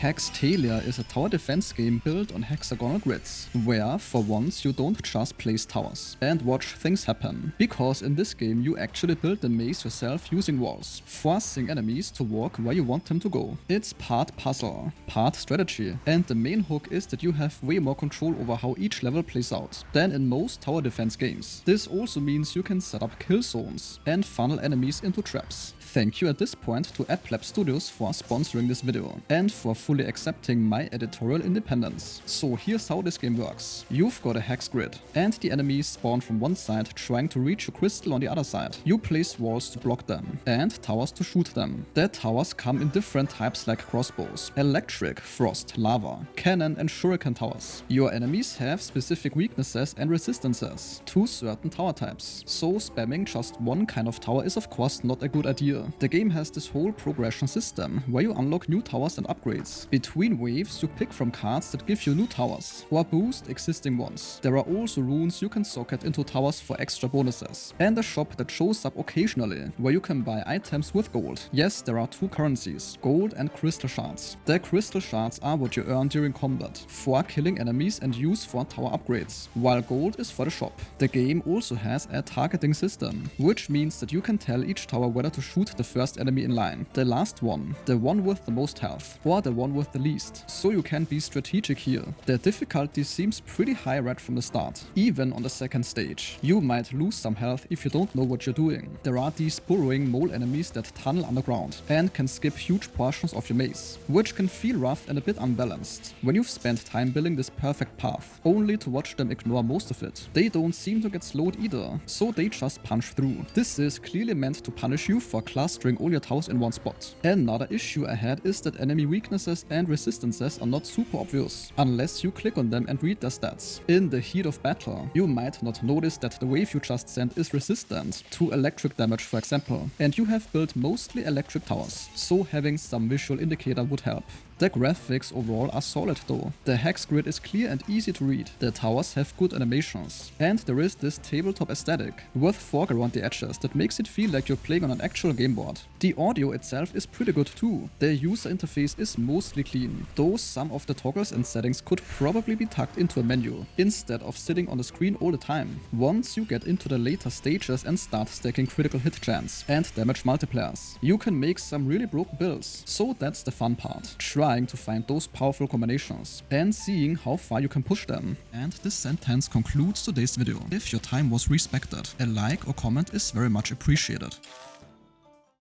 Hextalia is a tower defense game built on hexagonal grids, where, for once, you don't just place towers and watch things happen, because in this game you actually build the maze yourself using walls, forcing enemies to walk where you want them to go. It's part puzzle, part strategy, and the main hook is that you have way more control over how each level plays out than in most tower defense games. This also means you can set up kill zones and funnel enemies into traps. Thank you at this point to AdPleb Studios for sponsoring this video and for fully accepting my editorial independence. So here's how this game works. You've got a hex grid, and the enemies spawn from one side trying to reach a crystal on the other side. You place walls to block them and towers to shoot them. The towers come in different types like crossbows, electric, frost, lava, cannon and shuriken towers. Your enemies have specific weaknesses and resistances to certain tower types, so spamming just one kind of tower is of course not a good idea. The game has this whole progression system where you unlock new towers and upgrades. Between waves you pick from cards that give you new towers or boost existing ones. There are also runes you can socket into towers for extra bonuses, and a shop that shows up occasionally where you can buy items with gold. Yes, there are two currencies, gold and crystal shards. The crystal shards are what you earn during combat for killing enemies and use for tower upgrades, while gold is for the shop. The game also has a targeting system, which means that you can tell each tower whether to shoot the first enemy in line, the last one, the one with the most health, or the one with the least, so you can be strategic here. The difficulty seems pretty high right from the start. Even on the second stage, you might lose some health if you don't know what you're doing. There are these burrowing mole enemies that tunnel underground and can skip huge portions of your maze, which can feel rough and a bit unbalanced when you've spent time building this perfect path, only to watch them ignore most of it. They don't seem to get slowed either, so they just punch through. This is clearly meant to punish you for clustering all your towers in one spot. Another issue ahead is that enemy weaknesses and resistances are not super obvious, unless you click on them and read their stats. In the heat of battle, you might not notice that the wave you just sent is resistant to electric damage, for example, and you have built mostly electric towers, so having some visual indicator would help. The graphics overall are solid though. The hex grid is clear and easy to read, the towers have good animations, and there is this tabletop aesthetic with fog around the edges that makes it feel like you're playing on an actual game board. The audio itself is pretty good too. The user interface is mostly clean, though some of the toggles and settings could probably be tucked into a menu, instead of sitting on the screen all the time. Once you get into the later stages and start stacking critical hit chance and damage multipliers, you can make some really broken builds, so that's the fun part. Trying to find those powerful combinations and seeing how far you can push them. And this sentence concludes today's video. If your time was respected, a like or comment is very much appreciated.